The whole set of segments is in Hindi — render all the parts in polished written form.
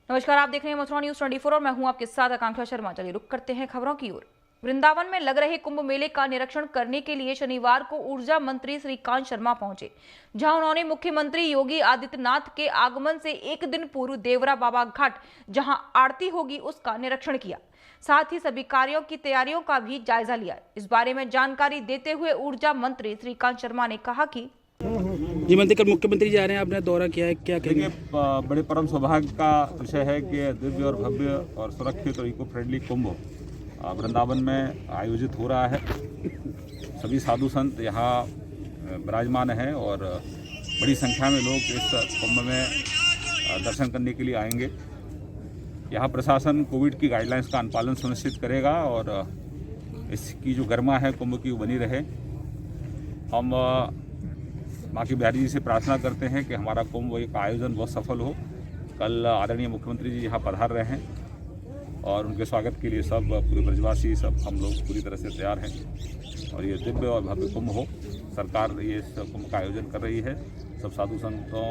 नमस्कार, आप देख रहे हैं मथुरा न्यूज 24 और मैं हूं आपके साथ आकांक्षा शर्मा। चलिए रुक करते हैं खबरों की ओर। वृंदावन में लग रहे कुंभ मेले का निरीक्षण करने के लिए शनिवार को ऊर्जा मंत्री श्रीकांत शर्मा पहुंचे, जहां उन्होंने मुख्यमंत्री योगी आदित्यनाथ के आगमन से एक दिन पूर्व देवरा बाबा घाट जहां आरती होगी उसका निरीक्षण किया। साथ ही सभी कार्यों की तैयारियों का भी जायजा लिया। इस बारे में जानकारी देते हुए ऊर्जा मंत्री श्रीकांत शर्मा ने कहा कि जी मंत्री, कल मुख्यमंत्री जी आ रहे हैं, आपने दौरा किया है, क्या कहेंगे? बड़े परम सौभाग्य का विषय है कि दिव्य और भव्य और सुरक्षित और इको फ्रेंडली कुंभ वृंदावन में आयोजित हो रहा है। सभी साधु संत यहाँ विराजमान हैं और बड़ी संख्या में लोग इस कुंभ में दर्शन करने के लिए आएंगे। यहाँ प्रशासन कोविड की गाइडलाइंस का अनुपालन सुनिश्चित करेगा और इसकी जो गरिमा है कुंभ की वो बनी रहे। हम माँ की बिहारी जी से प्रार्थना करते हैं कि हमारा कुंभ एक आयोजन बहुत सफल हो। कल आदरणीय मुख्यमंत्री जी यहाँ पधार रहे हैं और उनके स्वागत के लिए सब पूरे ब्रजवासी सब हम लोग पूरी तरह से तैयार हैं और ये दिव्य और भव्य कुंभ हो। सरकार ये इस कुंभ का आयोजन कर रही है। सब साधु संतों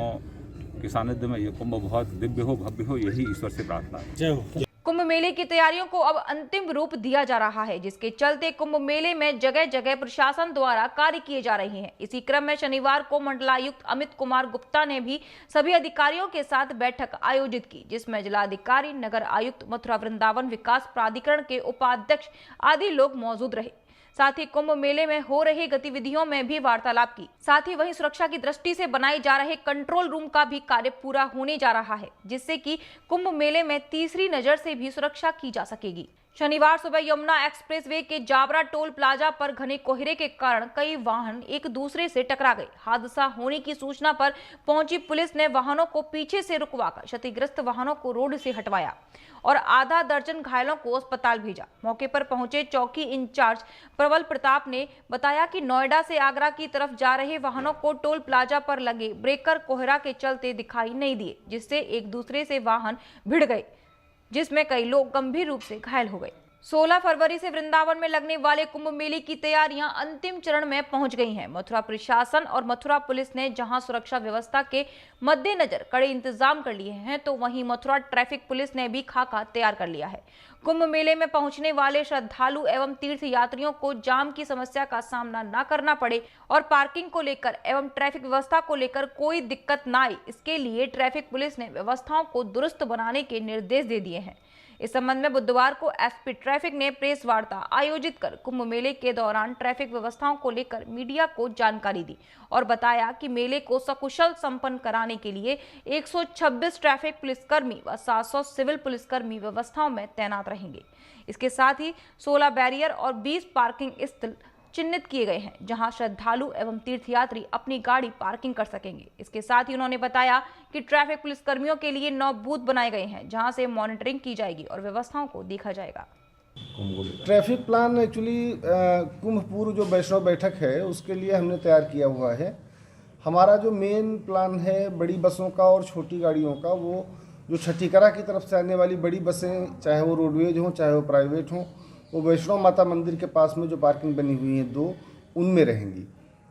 के सानिध्य में ये कुंभ बहुत दिव्य हो, भव्य हो, यही ईश्वर से प्रार्थना है। कुंभ मेले की तैयारियों को अब अंतिम रूप दिया जा रहा है, जिसके चलते कुंभ मेले में जगह जगह प्रशासन द्वारा कार्य किए जा रहे हैं। इसी क्रम में शनिवार को मंडलायुक्त अमित कुमार गुप्ता ने भी सभी अधिकारियों के साथ बैठक आयोजित की, जिसमें जिलाधिकारी, नगर आयुक्त, मथुरा वृंदावन विकास प्राधिकरण के उपाध्यक्ष आदि लोग मौजूद रहे। साथ ही कुंभ मेले में हो रही गतिविधियों में भी वार्तालाप की। साथ ही वहीं सुरक्षा की दृष्टि से बनाए जा रहे कंट्रोल रूम का भी कार्य पूरा होने जा रहा है, जिससे कि कुंभ मेले में तीसरी नजर से भी सुरक्षा की जा सकेगी। शनिवार सुबह यमुना एक्सप्रेसवे के जाबरा टोल प्लाजा पर घने कोहरे के कारण कई वाहन एक दूसरे से टकरा गए। हादसा होने की सूचना पर पहुंची पुलिस ने वाहनों को पीछे से रुकवाकर क्षतिग्रस्त वाहनों को रोड से हटवाया और आधा दर्जन घायलों को अस्पताल भेजा। मौके पर पहुंचे चौकी इंचार्ज प्रबल प्रताप ने बताया कि नोएडा से आगरा की तरफ जा रहे वाहनों को टोल प्लाजा पर लगे ब्रेकर कोहरा के चलते दिखाई नहीं दिए, जिससे एक दूसरे से वाहन भिड़ गए, जिसमें कई लोग गंभीर रूप से घायल हो गए। 16 फरवरी से वृंदावन में लगने वाले कुंभ मेले की तैयारियां अंतिम चरण में पहुंच गई हैं। मथुरा प्रशासन और मथुरा पुलिस ने जहां सुरक्षा व्यवस्था के मद्देनजर कड़े इंतजाम कर लिए हैं, तो वहीं मथुरा ट्रैफिक पुलिस ने भी खाका तैयार कर लिया है। कुंभ मेले में पहुंचने वाले श्रद्धालु एवं तीर्थ यात्रियों को जाम की समस्या का सामना न करना पड़े और पार्किंग को लेकर एवं ट्रैफिक व्यवस्था को लेकर कोई दिक्कत न आए, इसके लिए ट्रैफिक पुलिस ने व्यवस्थाओं को दुरुस्त बनाने के निर्देश दे दिए हैं। इस संबंध में बुधवार को एसपी ट्रैफिक ने प्रेस वार्ता आयोजित कर कुंभ मेले के दौरान ट्रैफिक व्यवस्थाओं को लेकर मीडिया को जानकारी दी और बताया कि मेले को सकुशल संपन्न कराने के लिए 126 ट्रैफिक पुलिसकर्मी व 700 सिविल पुलिसकर्मी व्यवस्थाओं में तैनात रहेंगे। इसके साथ ही 16 बैरियर और 20 पार्किंग स्थल चिन्हित किए गए हैं, जहां श्रद्धालु एवं तीर्थयात्री अपनी गाड़ी पार्किंग कर सकेंगे। इसके साथ ही उन्होंने बताया कि ट्रैफिक पुलिसकर्मियों के लिए 9 बूथ बनाए गए हैं, जहां से मॉनिटरिंग की जाएगी और व्यवस्थाओं को देखा जाएगा। ट्रैफिक प्लान एक्चुअली कुंभ पूर्व जो वैष्णव बैठक है उसके लिए हमने तैयार किया हुआ है। हमारा जो मेन प्लान है बड़ी बसों का और छोटी गाड़ियों का, वो जो छठीकरा की तरफ से आने वाली बड़ी बसें, चाहे वो रोडवेज हों चाहे वो प्राइवेट हों, वो वैष्णव माता मंदिर के पास में जो पार्किंग बनी हुई है 2, उनमें रहेंगी।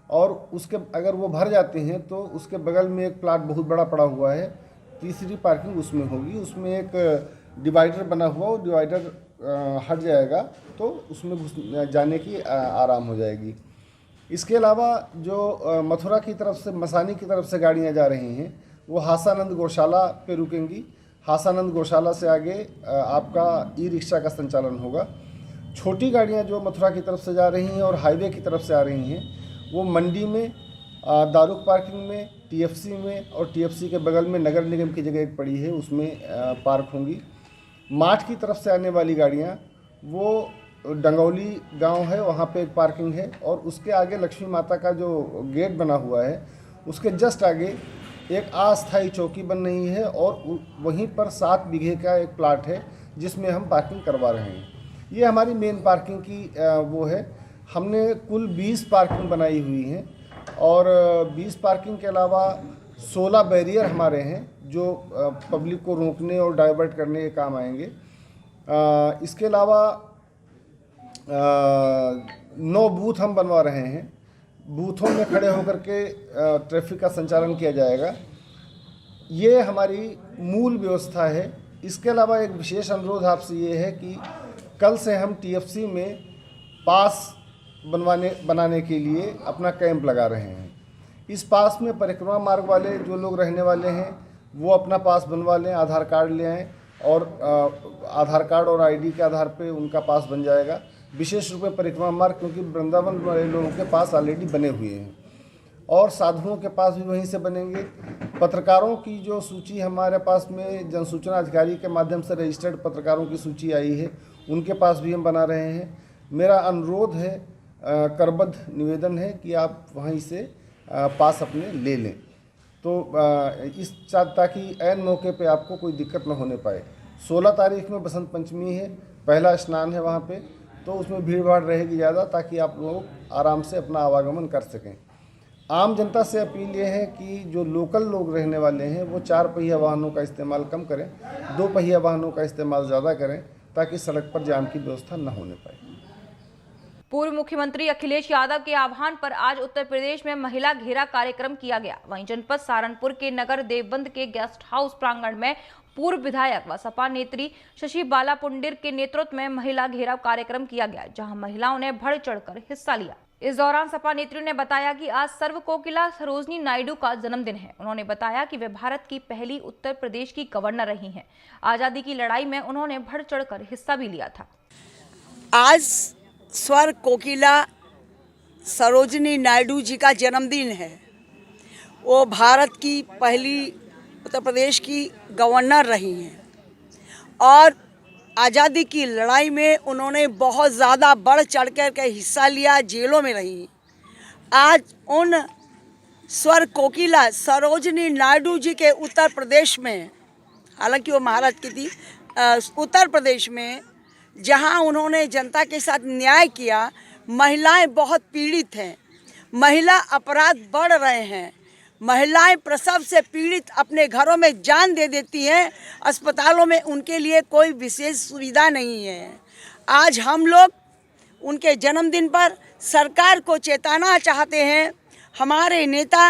और उसके अगर वो भर जाते हैं तो उसके बगल में एक प्लाट बहुत बड़ा पड़ा हुआ है, तीसरी पार्किंग उसमें होगी। उसमें एक डिवाइडर बना हुआ, वो डिवाइडर हट जाएगा तो उसमें जाने की आराम हो जाएगी। इसके अलावा जो मथुरा की तरफ से, मसानी की तरफ से गाड़ियाँ जा रही हैं, वो हासानंद गौशाला पे रुकेंगी। हासानंद गौशाला से आगे आपका ई रिक्शा का संचालन होगा। छोटी गाड़ियां जो मथुरा की तरफ से जा रही हैं और हाईवे की तरफ से आ रही हैं, वो मंडी में, दारुक पार्किंग में, टीएफसी में और टीएफसी के बगल में नगर निगम की जगह एक पड़ी है उसमें पार्क होंगी। माठ की तरफ से आने वाली गाड़ियां वो डंगौली गांव है, वहां पे एक पार्किंग है और उसके आगे लक्ष्मी माता का जो गेट बना हुआ है उसके जस्ट आगे एक अस्थायी चौकी बन रही है और वहीं पर 7 बीघे का एक प्लाट है जिसमें हम पार्किंग करवा रहे हैं। ये हमारी मेन पार्किंग की वो है। हमने कुल 20 पार्किंग बनाई हुई हैं और 20 पार्किंग के अलावा 16 बैरियर हमारे हैं जो पब्लिक को रोकने और डाइवर्ट करने के काम आएंगे। इसके अलावा 9 बूथ हम बनवा रहे हैं। बूथों में खड़े होकर के ट्रैफिक का संचालन किया जाएगा। ये हमारी मूल व्यवस्था है इसके अलावा एक विशेष अनुरोध आपसे ये है कि कल से हम टीएफसी में पास बनाने के लिए अपना कैंप लगा रहे हैं। इस पास में परिक्रमा मार्ग वाले जो लोग रहने वाले हैं वो अपना पास बनवा लें, आधार कार्ड ले आएँ और आधार कार्ड और आईडी के आधार पे उनका पास बन जाएगा। विशेष रूप में परिक्रमा मार्ग, क्योंकि वृंदावन वाले लोगों के पास ऑलरेडी बने हुए हैं और साधुओं के पास भी वहीं से बनेंगे। पत्रकारों की जो सूची हमारे पास में जनसूचना अधिकारी के माध्यम से रजिस्टर्ड पत्रकारों की सूची आई है, उनके पास भी हम बना रहे हैं। मेरा अनुरोध है, करबद्ध निवेदन है कि आप वहीं से पास अपने ले लें, तो ताकि ऐन मौके पे आपको कोई दिक्कत न होने पाए। 16 तारीख में बसंत पंचमी है, पहला स्नान है वहाँ पे, तो उसमें भीड़ भाड़ रहेगी ज़्यादा, ताकि आप लोग आराम से अपना आवागमन कर सकें। आम जनता से अपील ये है कि जो लोकल लोग रहने वाले हैं वो 4 पहिया वाहनों का इस्तेमाल कम करें, 2 पहिया वाहनों का इस्तेमाल ज़्यादा करें, ताकि सड़क पर जाम की व्यवस्था न होने पाए। पूर्व मुख्यमंत्री अखिलेश यादव के आह्वान पर आज उत्तर प्रदेश में महिला घेरा कार्यक्रम किया गया। वहीं जनपद सहारनपुर के नगर देवबंद के गेस्ट हाउस प्रांगण में पूर्व विधायक व सपा नेत्री शशि बाला पुंडिर के नेतृत्व में महिला घेराव कार्यक्रम किया गया, जहां महिलाओं ने बढ़ चढ़कर हिस्सा लिया। इस दौरान सपा नेत्री ने बताया कि आज सर्व कोकिला सरोजनी नायडू का जन्मदिन है। उन्होंने बताया कि वे भारत की पहली उत्तर प्रदेश की गवर्नर रही हैं। आजादी की लड़ाई में उन्होंने बढ़ चढ़कर हिस्सा भी लिया था। आज स्वर कोकिला सरोजनी नायडू जी का जन्मदिन है। वो भारत की पहली उत्तर प्रदेश की गवर्नर रही हैं और आज़ादी की लड़ाई में उन्होंने बहुत ज़्यादा बढ़ चढ़ कर के हिस्सा लिया, जेलों में रही। आज उन स्वर कोकिला सरोजनी नायडू जी के उत्तर प्रदेश में, हालांकि वो महाराष्ट्र की थी, उत्तर प्रदेश में जहां उन्होंने जनता के साथ न्याय किया, महिलाएं बहुत पीड़ित हैं, महिला अपराध बढ़ रहे हैं, महिलाएं प्रसव से पीड़ित अपने घरों में जान दे देती हैं, अस्पतालों में उनके लिए कोई विशेष सुविधा नहीं है। आज हम लोग उनके जन्मदिन पर सरकार को चेताना चाहते हैं। हमारे नेता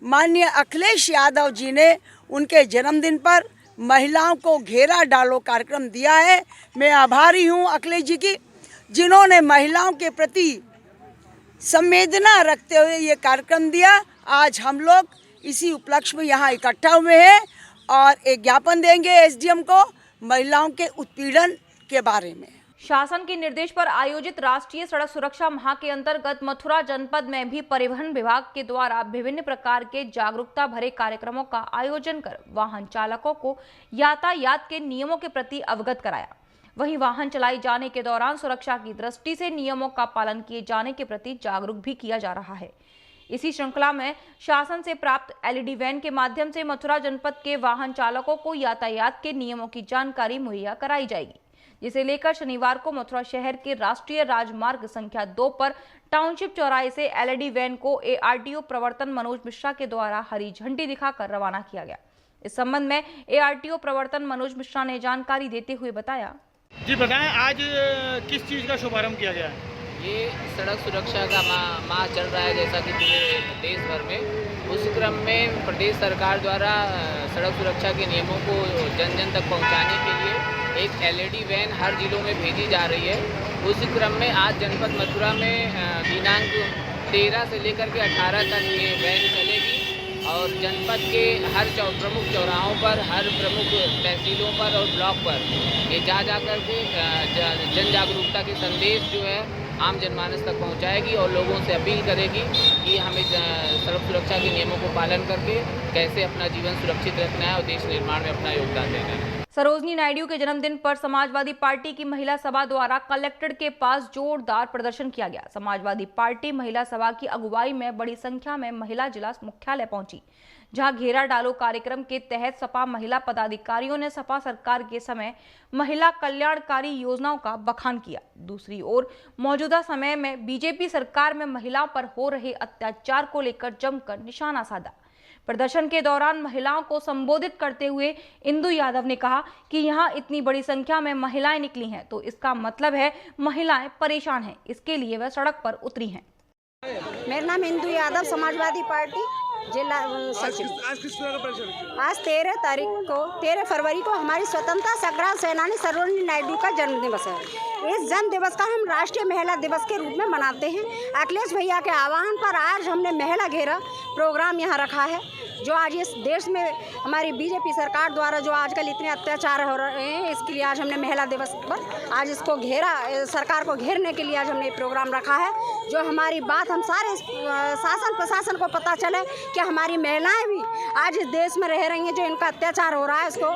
माननीय अखिलेश यादव जी ने उनके जन्मदिन पर महिलाओं को घेरा डालो कार्यक्रम दिया है। मैं आभारी हूँ अखिलेश जी की, जिन्होंने महिलाओं के प्रति संवेदना रखते हुए ये कार्यक्रम दिया। आज हम लोग इसी उपलक्ष्य में यहाँ इकट्ठा हुए हैं और एक ज्ञापन देंगे एसडीएम को महिलाओं के उत्पीड़न के बारे में। शासन के निर्देश पर आयोजित राष्ट्रीय सड़क सुरक्षा माह के अंतर्गत मथुरा जनपद में भी परिवहन विभाग के द्वारा विभिन्न प्रकार के जागरूकता भरे कार्यक्रमों का आयोजन कर वाहन चालकों को यातायात के नियमों के प्रति अवगत कराया। वहीं वाहन चलाई जाने के दौरान सुरक्षा की दृष्टि से नियमों का पालन किए जाने के प्रति जागरूक भी किया जा रहा है। इसी श्रृंखला में शासन से प्राप्त एलईडी वैन के माध्यम से मथुरा जनपद के वाहन चालकों को यातायात के नियमों की जानकारी मुहैया कराई जाएगी, जिसे लेकर शनिवार को मथुरा शहर के राष्ट्रीय राजमार्ग संख्या 2 पर टाउनशिप चौराहे से एलईडी वैन को एआरटीओ प्रवर्तन मनोज मिश्रा के द्वारा हरी झंडी दिखाकर रवाना किया गया। इस संबंध में एआरटीओ प्रवर्तन मनोज मिश्रा ने जानकारी देते हुए बताया। जी बताएं, आज किस चीज़ का शुभारंभ किया गया है? ये सड़क सुरक्षा का माह चल रहा है, जैसा कि पूरे देश भर में। उस क्रम में प्रदेश सरकार द्वारा सड़क सुरक्षा के नियमों को जन जन तक पहुंचाने के लिए एक एलईडी वैन हर जिलों में भेजी जा रही है। उस क्रम में आज जनपद मथुरा में दिनांक 13 से लेकर के 18 तक ये वैन चलेगी और जनपद के हर प्रमुख चौराहों पर, हर प्रमुख तहसीलों पर और ब्लॉक पर ये जा कर के जन जागरूकता के संदेश जो है आम जनमानस तक पहुंचाएगी और लोगों से अपील करेगी कि हमें सड़क सुरक्षा के नियमों को पालन करके कैसे अपना जीवन सुरक्षित रखना है और देश निर्माण में अपना योगदान देना है। सरोजनी नायडू के जन्मदिन पर समाजवादी पार्टी की महिला सभा द्वारा कलेक्ट्रेट के पास जोरदार प्रदर्शन किया गया। समाजवादी पार्टी महिला सभा की अगुवाई में बड़ी संख्या में महिला जिला मुख्यालय पहुंची, जहां घेरा डालो कार्यक्रम के तहत सपा महिला पदाधिकारियों ने सपा सरकार के समय महिला कल्याणकारी योजनाओं का बखान किया। दूसरी ओर मौजूदा समय में बीजेपी सरकार में महिलाओं पर हो रहे अत्याचार को लेकर जमकर निशाना साधा। प्रदर्शन के दौरान महिलाओं को संबोधित करते हुए इंदु यादव ने कहा कि यहां इतनी बड़ी संख्या में महिलाएं निकली हैं तो इसका मतलब है महिलाएं परेशान हैं, इसके लिए वह सड़क पर उतरी हैं। मेरा नाम इंदु यादव, समाजवादी पार्टी। जिला सचिव। आज किस तरह का परिसर? आज 13 फरवरी को हमारी स्वतंत्रता संग्राम सेनानी सरोजिनी नायडू का जन्म दिवस है। इस जन्म दिवस का हम राष्ट्रीय महिला दिवस के रूप में मनाते हैं। अखिलेश भैया के आह्वान पर आज हमने महिला घेरा प्रोग्राम यहाँ रखा है। जो आज इस देश में हमारी बीजेपी सरकार द्वारा जो आजकल इतने अत्याचार हो रहे हैं, इसके लिए आज हमने महिला दिवस पर आज इसको सरकार को घेरने के लिए आज हमने प्रोग्राम रखा है। जो हमारी बात हम सारे शासन प्रशासन को पता चले कि हमारी महिलाएं भी आज इस देश में रह रही हैं, जो इनका अत्याचार हो रहा है, इसको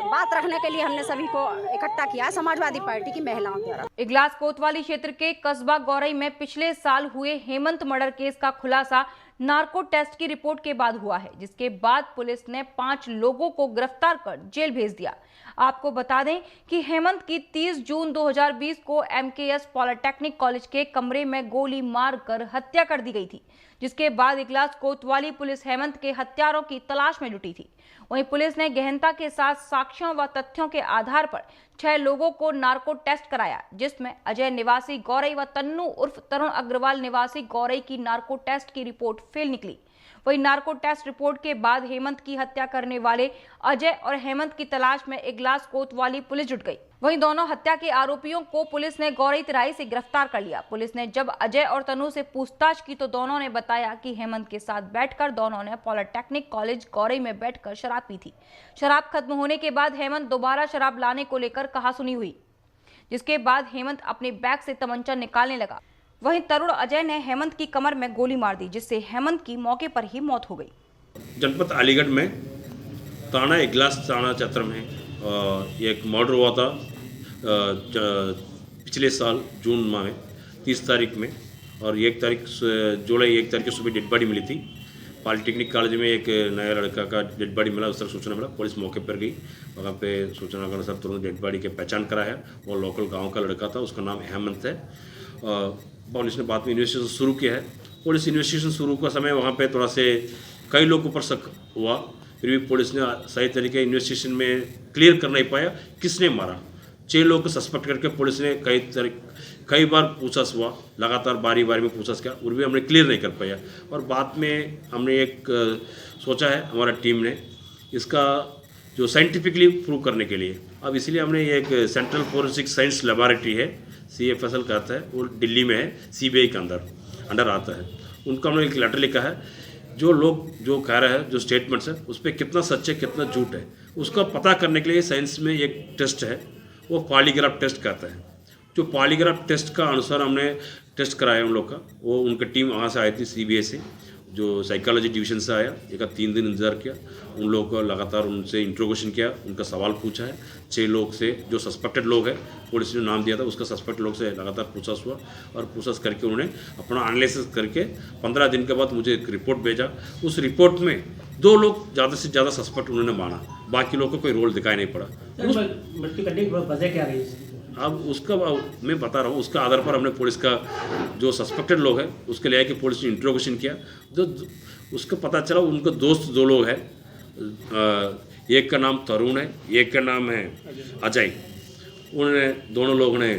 बात रखने के लिए हमने सभी को इकट्ठा किया है समाजवादी पार्टी की महिलाओं द्वारा। इगलास कोतवाली क्षेत्र के कस्बा गौरई में पिछले साल हुए हेमंत मर्डर केस का खुलासा नार्को टेस्ट की रिपोर्ट के बाद हुआ है, जिसके बाद पुलिस ने 5 लोगों को गिरफ्तार कर जेल भेज दिया। आपको बता दें कि हेमंत की 30 जून 2020 को MKS पॉलिटेक्निक कॉलेज के कमरे में गोली मारकर हत्या कर दी गई थी, जिसके बाद इगलास कोतवाली पुलिस हेमंत के हत्यारों की तलाश में जुटी थी। वहीं पुलिस ने गहनता के साथ साक्ष्यों व तथ्यों के आधार पर 6 लोगों को नार्को टेस्ट कराया, जिसमें अजय निवासी गौरई व तन्नू उर्फ तरुण अग्रवाल निवासी गौरई की नार्को टेस्ट की रिपोर्ट फेल निकली। वहीं नार्को टेस्ट रिपोर्ट के बाद हेमंत की हत्या करने वाले अजय और हेमंत की तलाश में इगलास कोतवाली पुलिस जुट गई। वहीं दोनों हत्या के आरोपियों को पुलिस ने गौरई तराई से गिरफ्तार कर लिया। पुलिस ने जब अजय और तनु से पूछताछ की तो दोनों ने बताया कि हेमंत के साथ बैठकर दोनों ने पॉलिटेक्निक कॉलेज गौरई में बैठकर शराब पी थी। शराब खत्म होने के बाद हेमंत दोबारा शराब लाने को लेकर कहासुनी हुई, जिसके बाद हेमंत अपने बैग से तमंचा निकालने लगा। वहीं तरुण अजय ने हेमंत की कमर में गोली मार दी, जिससे हेमंत की मौके पर ही मौत हो गई। जनपद अलीगढ़ में थाना इगलास थाना क्षेत्र में एक मर्डर हुआ था पिछले साल जून माह में 30 तारीख में, और 1 तारीख जुलाई 1 तारीख की सुबह डेड बॉडी मिली थी। पॉलिटेक्निक कॉलेज में एक नया लड़का का डेड बॉडी मिला, उस तरह सूचना मिला। पुलिस मौके पर गई, वहाँ पे सूचना के अनुसार तुरंत डेड बॉडी की पहचान करा है। वो लोकल गांव का लड़का था, उसका नाम हेमंत है। पुलिस ने बाद में इन्वेस्टिगेशन शुरू किया है। पुलिस इन्वेस्टिगेशन शुरू का समय वहाँ पे थोड़ा से कई लोगों पर शक हुआ, फिर भी पुलिस ने सही तरीके इन्वेस्टिगेशन में क्लियर कर नहीं पाया किसने मारा। 6 लोग को सस्पेक्ट करके पुलिस ने कई बार पूछताछ हुआ, लगातार बारी बारी में पूछताछ किया, और भी हमने क्लियर नहीं कर पाया। और बाद में हमने एक सोचा है हमारा टीम ने इसका जो साइंटिफिकली प्रूव करने के लिए, अब इसलिए हमने एक सेंट्रल फोरेंसिक साइंस लेबोरेटरी है, CFSL कहता है, वो दिल्ली में है, CBI के अंडर आता है। उनका हमने एक लेटर लिखा है, जो लोग जो कह रहे हैं, जो स्टेटमेंट्स है, उस पर कितना सच है कितना झूठ है, उसका पता करने के लिए साइंस में एक टेस्ट है, वो पॉलीग्राफ टेस्ट कहता है। जो पॉलीग्राफ टेस्ट का अनुसार हमने टेस्ट कराया उन लोग का, वो उनका टीम वहाँ से आई थी CBI से, जो साइकोलॉजी डिवीज़न से आया। एक 3 दिन इंतजार किया, उन लोगों को लगातार उनसे इंट्रोगेशन किया, उनका सवाल पूछा है। 6 लोग से जो सस्पेक्टेड लोग हैं, पुलिस ने नाम दिया था, उसका सस्पेक्ट लोग से लगातार पूछताछ हुआ, और पूछताछ करके उन्होंने अपना एनालिसिस करके 15 दिन के बाद मुझे एक रिपोर्ट भेजा। उस रिपोर्ट में 2 लोग ज़्यादा से ज़्यादा सस्पेक्ट उन्होंने माना, बाकी लोगों को कोई रोल दिखाई नहीं पड़ा। मृत्यु करने की वजह क्या रही? अब उसका मैं बता रहा हूँ, उसका आधार पर हमने पुलिस का जो सस्पेक्टेड लोग हैं उसके लिए कि पुलिस ने इंट्रोगेशन किया, जो उसका पता चला उनके दोस्त 2 लोग हैं, एक का नाम तरुण है, एक का नाम है अजय। उन्होंने दोनों लोगों ने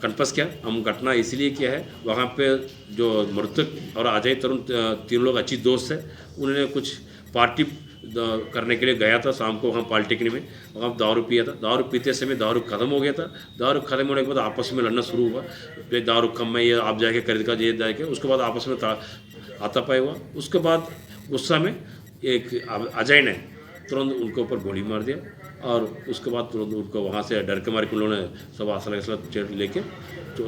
कन्फेस किया। हम घटना इसलिए किया है, वहाँ पे जो मृतक और अजय तरुण 3 लोग अच्छी दोस्त है, उन्होंने कुछ पार्टी करने के लिए गया था शाम को वहाँ पॉलिटेक्निक में, वहाँ दारू पिया था। दारू पीते समय दारू खत्म हो गया था। दारू खत्म होने के बाद आपस में लड़ना शुरू हुआ, दारू कम है, ये आप जाके खरीद कर ये जाके, उसके बाद आपस में हाथापाई हुआ। उसके बाद गुस्सा में एक अजय ने तुरंत उनके ऊपर गोली मार दिया, और उसके बाद तुरंत उनको वहाँ से डर के मारे उन्होंने सब असला लेके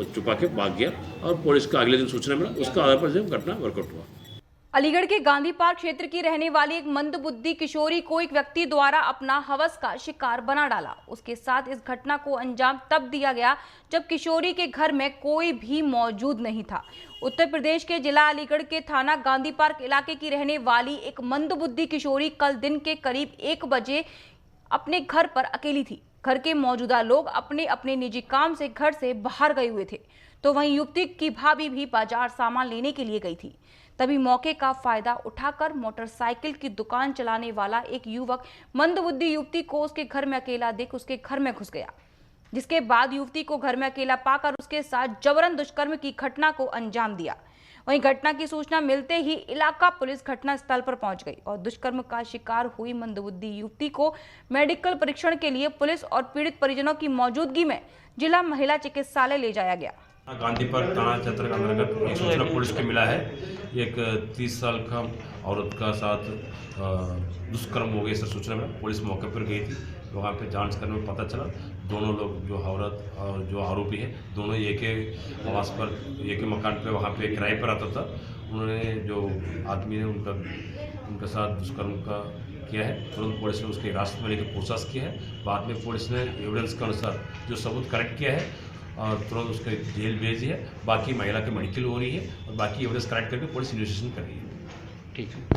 छुपा के भाग गया, और पुलिस का अगले दिन सूचना मिला, उसका आधार पर जब घटना वर्कआउट हुआ। अलीगढ़ के गांधी पार्क क्षेत्र की रहने वाली एक मंदबुद्धि किशोरी को एक व्यक्ति द्वारा अपना हवस का शिकार बना डाला। उसके साथ इस घटना को अंजाम तब दिया गया जब किशोरी के घर में कोई भी मौजूद नहीं था। उत्तर प्रदेश के जिला अलीगढ़ के थाना गांधी पार्क इलाके की रहने वाली एक मंदबुद्धि किशोरी कल दिन के करीब 1 बजे अपने घर पर अकेली थी। घर के मौजूदा लोग अपने अपने निजी काम से घर से बाहर गए हुए थे, तो वहीं युवती की भाभी भी बाजार सामान लेने के लिए गई थी। तभी मौके का फायदा उठाकर मोटरसाइकिल की दुकान चलाने वाला एक युवक मंदबुद्धि युवती को उसके घर में अकेला देख उसके घर में घुस गया, जिसके बाद युवती को घर में अकेला पाकर उसके साथ जबरन दुष्कर्म की घटना को अंजाम दिया। वहीं घटना की सूचना मिलते ही इलाका पुलिस घटना स्थल पर पहुंच गई और दुष्कर्म का शिकार हुई मंदबुद्धि युवती को मेडिकल परीक्षण के लिए पुलिस और पीड़ित परिजनों की मौजूदगी में जिला महिला चिकित्सालय ले जाया गया। गांधी पार्क थाना क्षेत्र के अंतर्गत एक सूचना पुलिस को मिला है, एक 30 साल का औरत का साथ दुष्कर्म हो गया। इस सूचना में पुलिस मौके पर गई थी। वहाँ पे जांच करने में पता चला दोनों लोग, जो औरत और जो आरोपी है, दोनों एक ही आवास पर, एक ही मकान पे वहाँ पे किराए पर आता था। उन्होंने, जो आदमी ने उनके साथ दुष्कर्म का किया है, तुरंत पुलिस ने उसके हिरासत में लेकर पूछताछ की है। बाद में पुलिस ने एविडेंस के अनुसार जो सबूत कलेक्ट किया है और तुरंत उसके जेल भेज दिया है। बाकी महिला की मेडिकल हो रही है और बाकी एविडेंस कलेक्ट करके पुलिस इन्वेस्टिगेशन कर रही है। ठीक है।